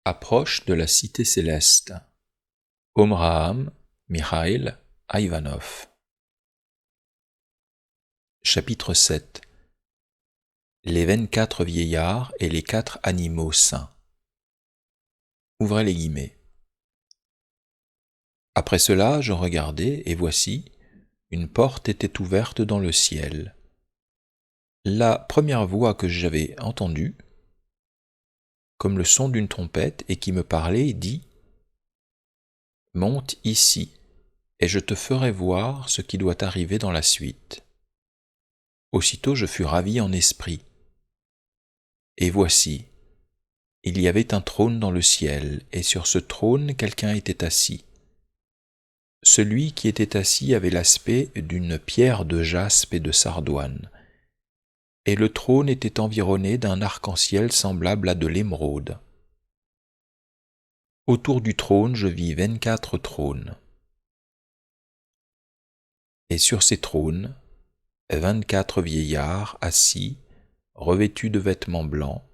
Approche de la cité céleste. Omraam Mikhaïl Ivanov. Chapitre 7. Les 24 vieillards et les 4 animaux saints. Ouvrez les guillemets. Après cela, je regardai, et voici, une porte était ouverte dans le ciel. La première voix que j'avais entendue, comme le son d'une trompette, et qui me parlait, dit « Monte ici, et je te ferai voir ce qui doit arriver dans la suite. » Aussitôt je fus ravi en esprit. Et voici, il y avait un trône dans le ciel, et sur ce trône quelqu'un était assis. Celui qui était assis avait l'aspect d'une pierre de jaspe et de sardoine, et le trône était environné d'un arc-en-ciel semblable à de l'émeraude. Autour du trône je vis 24 trônes. Et sur ces trônes, 24 vieillards assis, revêtus de vêtements blancs,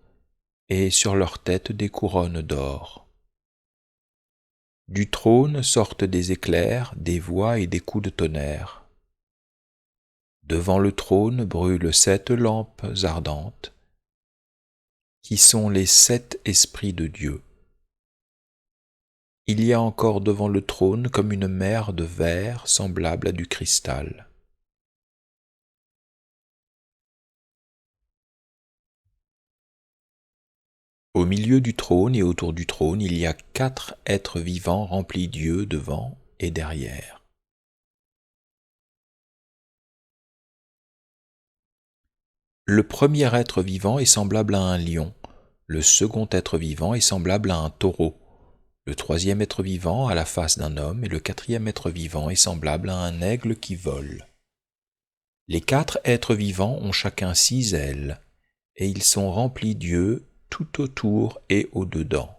et sur leurs têtes des couronnes d'or. Du trône sortent des éclairs, des voix et des coups de tonnerre. Devant le trône brûlent 7 lampes ardentes, qui sont les 7 esprits de Dieu. Il y a encore devant le trône comme une mer de verre semblable à du cristal. Au milieu du trône et autour du trône, il y a 4 êtres vivants remplis d'yeux devant et derrière. Le premier être vivant est semblable à un lion, le second être vivant est semblable à un taureau, le troisième être vivant a la face d'un homme et le quatrième être vivant est semblable à un aigle qui vole. Les 4 êtres vivants ont chacun 6 ailes, et ils sont remplis d'yeux tout autour et au-dedans.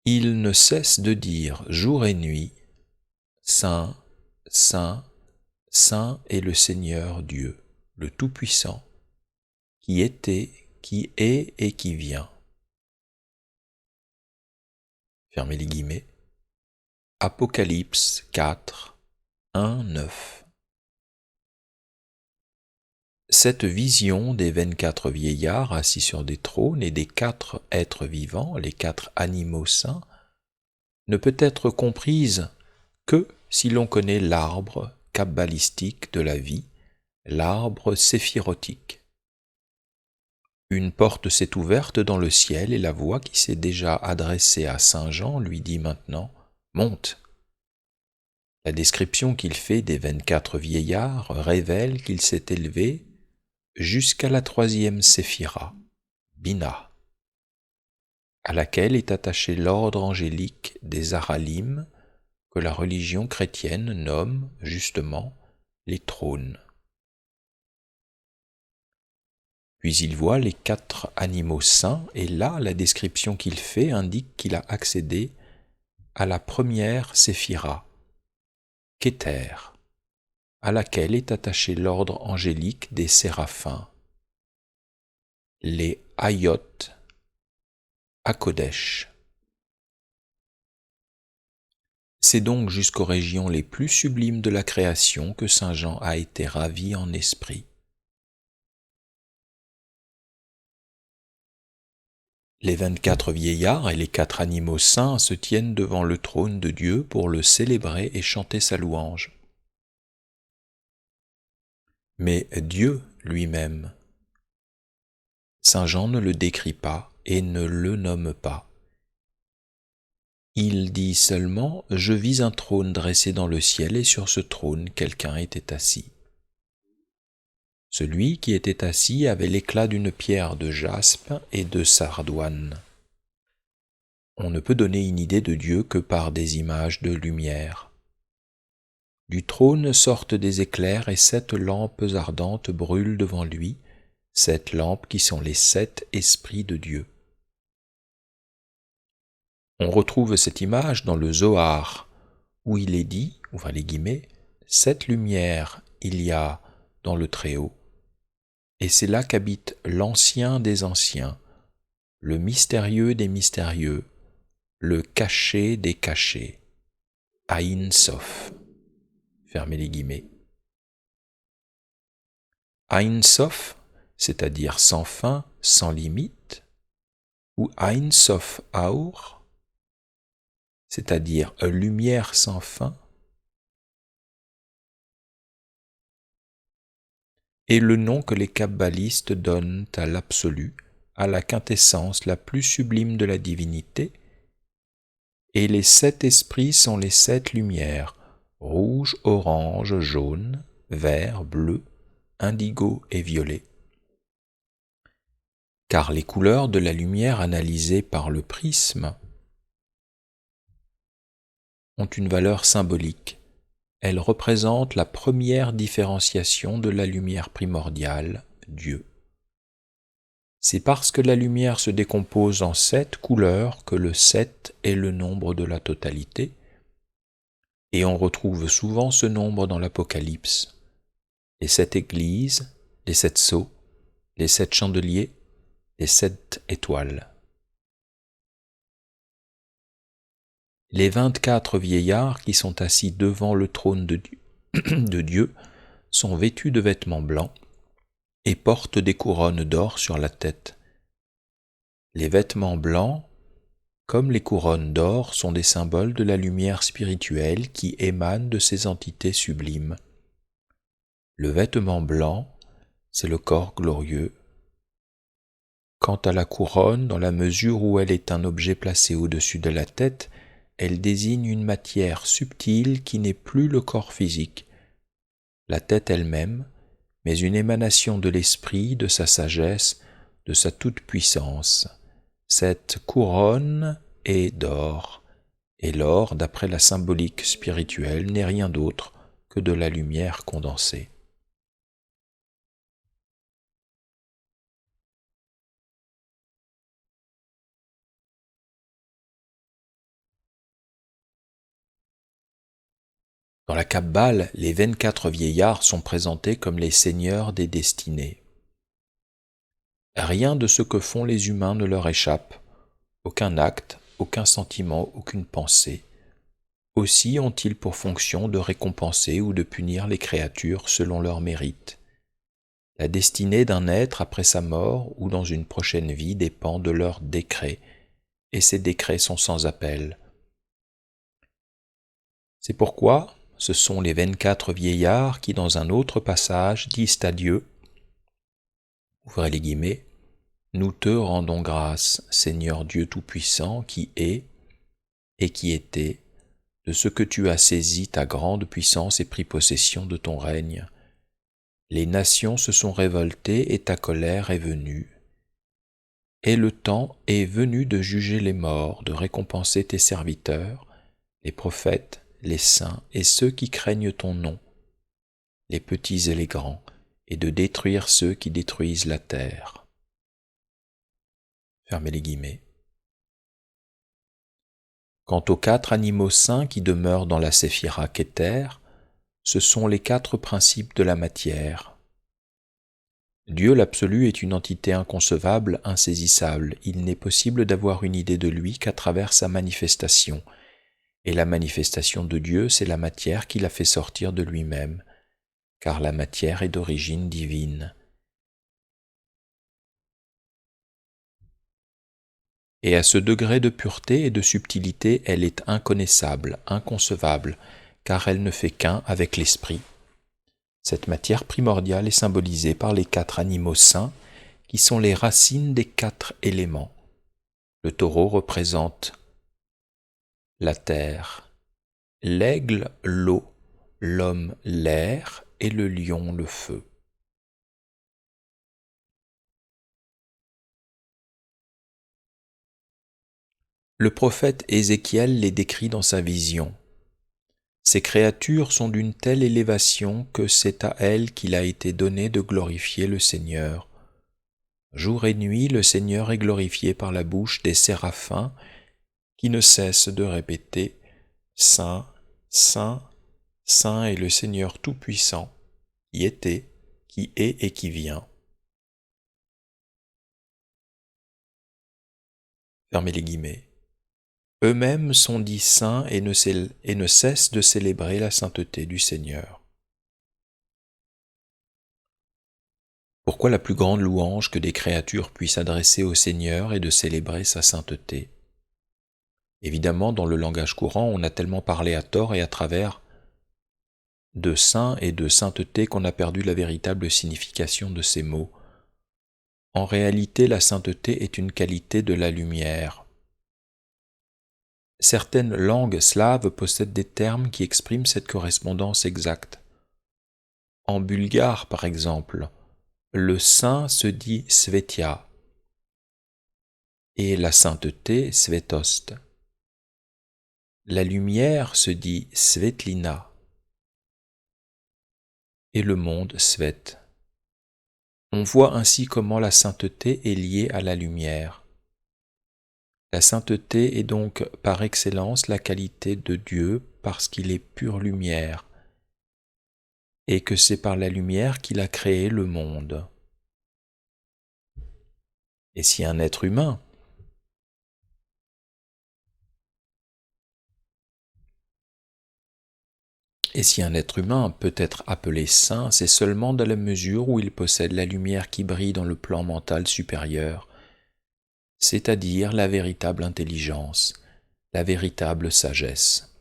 Ils ne cessent de dire jour et nuit, Saint, Saint, Saint est le Seigneur Dieu, le Tout-Puissant, qui était, qui est et qui vient. Fermez les guillemets. Apocalypse 4, 1, 9. Cette vision des 24 vieillards assis sur des trônes et des 4 êtres vivants, les 4 animaux saints, ne peut être comprise que si l'on connaît l'arbre kabbalistique de la vie, l'arbre séphirotique. Une porte s'est ouverte dans le ciel et la voix qui s'est déjà adressée à Saint Jean lui dit maintenant « Monte !» La description qu'il fait des 24 vieillards révèle qu'il s'est élevé jusqu'à la 3e séphira, Bina, à laquelle est attaché l'ordre angélique des Aralim, que la religion chrétienne nomme justement les trônes. Puis il voit les 4 animaux saints, et là, la description qu'il fait indique qu'il a accédé à la 1re séphira, Kéter, à laquelle est attaché l'ordre angélique des séraphins, les Hayot HaKodesh. C'est donc jusqu'aux régions les plus sublimes de la création que Saint Jean a été ravi en esprit. Les 24 vieillards et les 4 animaux saints se tiennent devant le trône de Dieu pour le célébrer et chanter sa louange. Mais Dieu lui-même, Saint Jean ne le décrit pas et ne le nomme pas. Il dit seulement « Je vis un trône dressé dans le ciel et sur ce trône quelqu'un était assis. » Celui qui était assis avait l'éclat d'une pierre de jaspe et de sardoine. On ne peut donner une idée de Dieu que par des images de lumière. Du trône sortent des éclairs et 7 lampes ardentes brûlent devant lui, 7 lampes qui sont les 7 esprits de Dieu. On retrouve cette image dans le Zohar, où il est dit, ouvrez les guillemets, 7 lumières il y a dans le Très-Haut, et c'est là qu'habite l'Ancien des Anciens, le mystérieux des mystérieux, le caché des cachés, Ein Sof. Fermez les guillemets. Ein Sof, c'est-à-dire sans fin, sans limite, ou Ein Sof Aur, c'est-à-dire lumière sans fin, est le nom que les kabbalistes donnent à l'absolu, à la quintessence la plus sublime de la divinité, et les 7 esprits sont les 7 lumières, rouge, orange, jaune, vert, bleu, indigo et violet. Car les couleurs de la lumière analysées par le prisme ont une valeur symbolique. Elles représentent la première différenciation de la lumière primordiale, Dieu. C'est parce que la lumière se décompose en 7 couleurs que le 7 est le nombre de la totalité, et on retrouve souvent ce nombre dans l'Apocalypse. Les 7 églises, les 7 sceaux, les 7 chandeliers, les 7 étoiles. Les 24 vieillards qui sont assis devant le trône de Dieu sont vêtus de vêtements blancs et portent des couronnes d'or sur la tête. Les vêtements blancs, comme les couronnes d'or, sont des symboles de la lumière spirituelle qui émane de ces entités sublimes. Le vêtement blanc, c'est le corps glorieux. Quant à la couronne, dans la mesure où elle est un objet placé au-dessus de la tête, elle désigne une matière subtile qui n'est plus le corps physique, la tête elle-même, mais une émanation de l'esprit, de sa sagesse, de sa toute-puissance. Cette couronne est d'or, et l'or, d'après la symbolique spirituelle, n'est rien d'autre que de la lumière condensée. Dans la Kabbale, les 24 vieillards sont présentés comme les seigneurs des destinées. Rien de ce que font les humains ne leur échappe, aucun acte, aucun sentiment, aucune pensée. Aussi ont-ils pour fonction de récompenser ou de punir les créatures selon leur mérite. La destinée d'un être après sa mort ou dans une prochaine vie dépend de leurs décrets, et ces décrets sont sans appel. C'est pourquoi ce sont les 24 vieillards qui, dans un autre passage, disent à Dieu, ouvrez les guillemets, « Nous te rendons grâce, Seigneur Dieu Tout-Puissant, qui est et qui était, de ce que tu as saisi ta grande puissance et pris possession de ton règne. Les nations se sont révoltées et ta colère est venue. Et le temps est venu de juger les morts, de récompenser tes serviteurs, les prophètes, les saints et ceux qui craignent ton nom, les petits et les grands, et de détruire ceux qui détruisent la terre. » Fermez les guillemets. Quant aux 4 animaux saints qui demeurent dans la séphira Kéter, ce sont les 4 principes de la matière. Dieu l'absolu est une entité inconcevable, insaisissable. Il n'est possible d'avoir une idée de lui qu'à travers sa manifestation. Et la manifestation de Dieu, c'est la matière qu'il a fait sortir de lui-même, car la matière est d'origine divine. Et à ce degré de pureté et de subtilité, elle est inconnaissable, inconcevable, car elle ne fait qu'un avec l'esprit. Cette matière primordiale est symbolisée par les 4 animaux saints, qui sont les racines des 4 éléments. Le taureau représente la terre, l'aigle l'eau, l'homme l'air et le lion le feu. Le prophète Ézéchiel les décrit dans sa vision. Ces créatures sont d'une telle élévation que c'est à elles qu'il a été donné de glorifier le Seigneur. Jour et nuit, le Seigneur est glorifié par la bouche des séraphins qui ne cessent de répéter « Saint, Saint, Saint est le Seigneur Tout-Puissant, qui était, qui est et qui vient. » fermez les guillemets, eux-mêmes sont dits saints et ne cessent de célébrer la sainteté du Seigneur. Pourquoi la plus grande louange que des créatures puissent adresser au Seigneur est de célébrer sa sainteté? Évidemment, dans le langage courant, on a tellement parlé à tort et à travers de saint et de sainteté qu'on a perdu la véritable signification de ces mots. En réalité, la sainteté est une qualité de la lumière. Certaines langues slaves possèdent des termes qui expriment cette correspondance exacte. En bulgare, par exemple, le saint se dit svetia et la sainteté svetost. La lumière se dit svetlina et le monde svet. On voit ainsi comment la sainteté est liée à la lumière. La sainteté est donc par excellence la qualité de Dieu parce qu'il est pure lumière et que c'est par la lumière qu'il a créé le monde. Et si un être humain peut être appelé saint, c'est seulement dans la mesure où il possède la lumière qui brille dans le plan mental supérieur, c'est-à-dire la véritable intelligence, la véritable sagesse.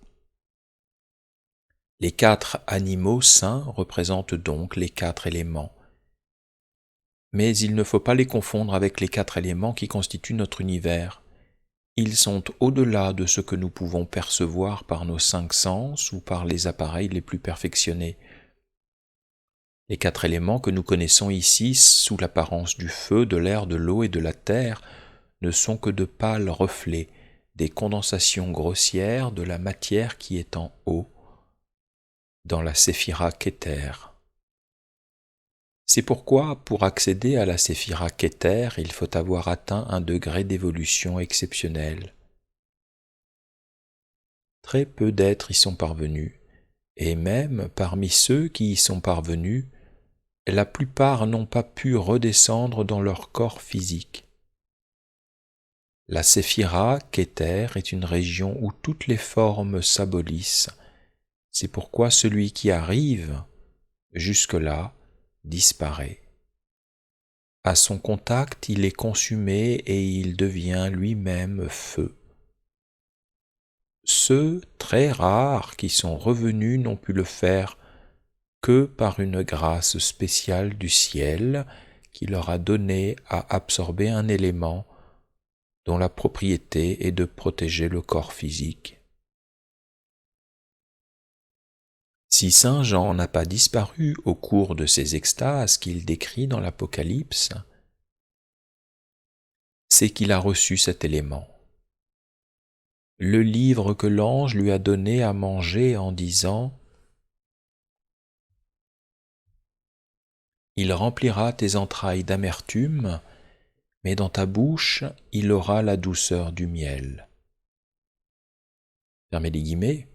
Les 4 animaux saints représentent donc les 4 éléments. Mais il ne faut pas les confondre avec les 4 éléments qui constituent notre univers. Ils sont au-delà de ce que nous pouvons percevoir par nos 5 sens ou par les appareils les plus perfectionnés. Les 4 éléments que nous connaissons ici sous l'apparence du feu, de l'air, de l'eau et de la terre ne sont que de pâles reflets des condensations grossières de la matière qui est en haut, dans la séphira Keter. C'est pourquoi, pour accéder à la séphira Keter, il faut avoir atteint un degré d'évolution exceptionnel. Très peu d'êtres y sont parvenus, et même parmi ceux qui y sont parvenus, la plupart n'ont pas pu redescendre dans leur corps physique. La séphira Keter est une région où toutes les formes s'abolissent. C'est pourquoi celui qui arrive jusque-là disparaît. À son contact, il est consumé et il devient lui-même feu. Ceux, très rares, qui sont revenus n'ont pu le faire que par une grâce spéciale du ciel qui leur a donné à absorber un élément dont la propriété est de protéger le corps physique. Si Saint Jean n'a pas disparu au cours de ces extases qu'il décrit dans l'Apocalypse, c'est qu'il a reçu cet élément. Le livre que l'ange lui a donné à manger en disant « Il remplira tes entrailles d'amertume, mais dans ta bouche il aura la douceur du miel. » Fermez les guillemets.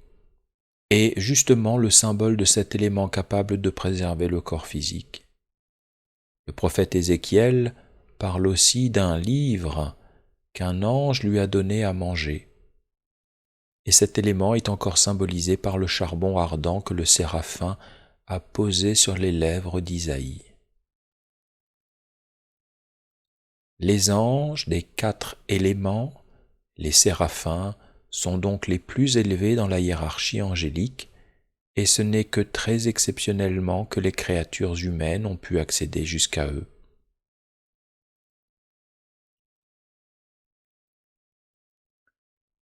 Est justement le symbole de cet élément capable de préserver le corps physique. Le prophète Ézéchiel parle aussi d'un livre qu'un ange lui a donné à manger. Et cet élément est encore symbolisé par le charbon ardent que le séraphin a posé sur les lèvres d'Isaïe. Les anges des 4 éléments, les séraphins, sont donc les plus élevés dans la hiérarchie angélique, et ce n'est que très exceptionnellement que les créatures humaines ont pu accéder jusqu'à eux.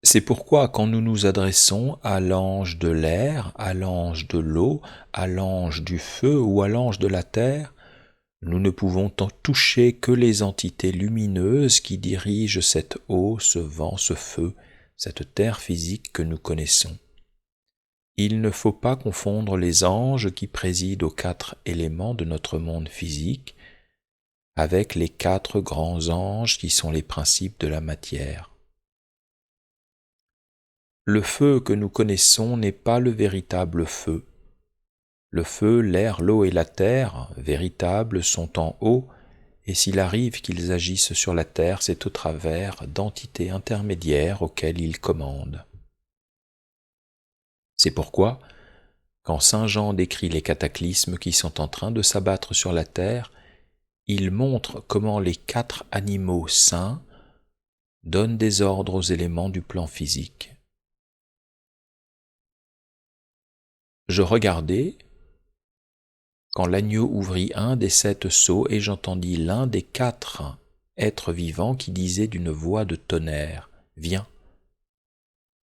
C'est pourquoi quand nous nous adressons à l'ange de l'air, à l'ange de l'eau, à l'ange du feu ou à l'ange de la terre, nous ne pouvons toucher que les entités lumineuses qui dirigent cette eau, ce vent, ce feu, cette terre physique que nous connaissons. Il ne faut pas confondre les anges qui président aux 4 éléments de notre monde physique avec les 4 grands anges qui sont les principes de la matière. Le feu que nous connaissons n'est pas le véritable feu. Le feu, l'air, l'eau et la terre, véritables, sont en haut, et s'il arrive qu'ils agissent sur la terre, c'est au travers d'entités intermédiaires auxquelles ils commandent. C'est pourquoi, quand saint Jean décrit les cataclysmes qui sont en train de s'abattre sur la terre, il montre comment les 4 animaux saints donnent des ordres aux éléments du plan physique. Je regardai quand l'agneau ouvrit un des 7 sceaux et j'entendis l'un des 4 êtres vivants qui disait d'une voix de tonnerre, « Viens !»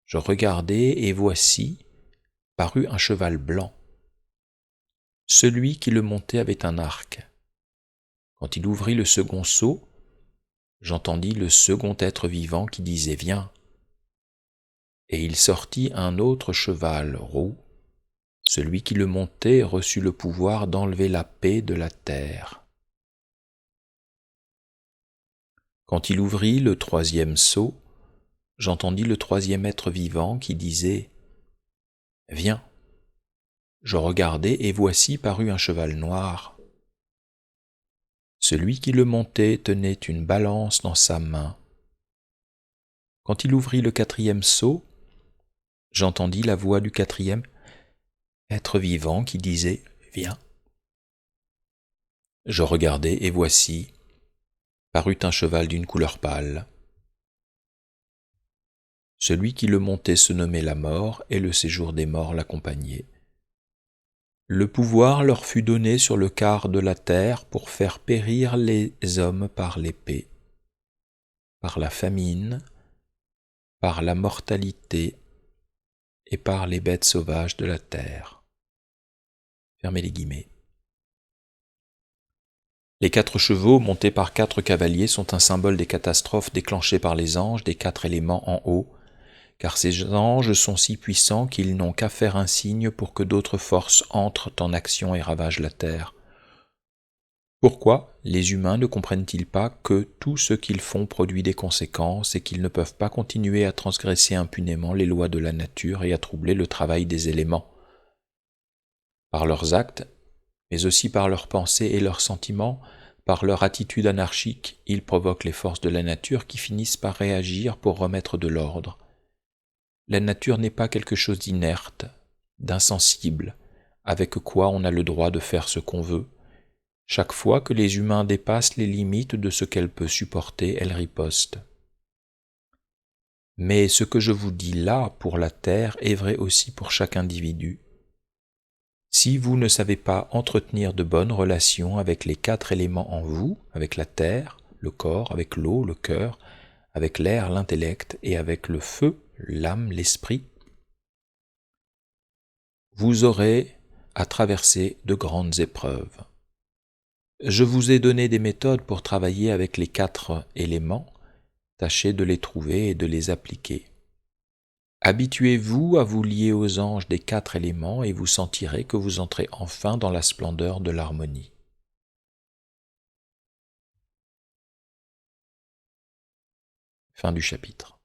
Je regardai et voici parut un cheval blanc. Celui qui le montait avait un arc. Quand il ouvrit le second sceau, j'entendis le second être vivant qui disait « Viens !» Et il sortit un autre cheval roux. Celui qui le montait reçut le pouvoir d'enlever la paix de la terre. Quand il ouvrit le 3e sceau, j'entendis le 3e être vivant qui disait « Viens !» Je regardai et voici parut un cheval noir. Celui qui le montait tenait une balance dans sa main. Quand il ouvrit le 4e sceau, j'entendis la voix du 4e être vivant qui disait « Viens !» Je regardai et voici parut un cheval d'une couleur pâle. Celui qui le montait se nommait la mort et le séjour des morts l'accompagnait. Le pouvoir leur fut donné sur le quart de la terre pour faire périr les hommes par l'épée, par la famine, par la mortalité et par les bêtes sauvages de la terre. Fermez les guillemets. Les 4 chevaux montés par 4 cavaliers sont un symbole des catastrophes déclenchées par les anges des 4 éléments en haut, car ces anges sont si puissants qu'ils n'ont qu'à faire un signe pour que d'autres forces entrent en action et ravagent la terre. Pourquoi les humains ne comprennent-ils pas que tout ce qu'ils font produit des conséquences et qu'ils ne peuvent pas continuer à transgresser impunément les lois de la nature et à troubler le travail des éléments? Par leurs actes, mais aussi par leurs pensées et leurs sentiments, par leur attitude anarchique, ils provoquent les forces de la nature qui finissent par réagir pour remettre de l'ordre. La nature n'est pas quelque chose d'inerte, d'insensible, avec quoi on a le droit de faire ce qu'on veut. Chaque fois que les humains dépassent les limites de ce qu'elle peut supporter, elle riposte. Mais ce que je vous dis là pour la terre est vrai aussi pour chaque individu. Si vous ne savez pas entretenir de bonnes relations avec les 4 éléments en vous, avec la terre, le corps, avec l'eau, le cœur, avec l'air, l'intellect, et avec le feu, l'âme, l'esprit, vous aurez à traverser de grandes épreuves. Je vous ai donné des méthodes pour travailler avec les 4 éléments, tâchez de les trouver et de les appliquer. Habituez-vous à vous lier aux anges des 4 éléments et vous sentirez que vous entrez enfin dans la splendeur de l'harmonie. Fin du chapitre.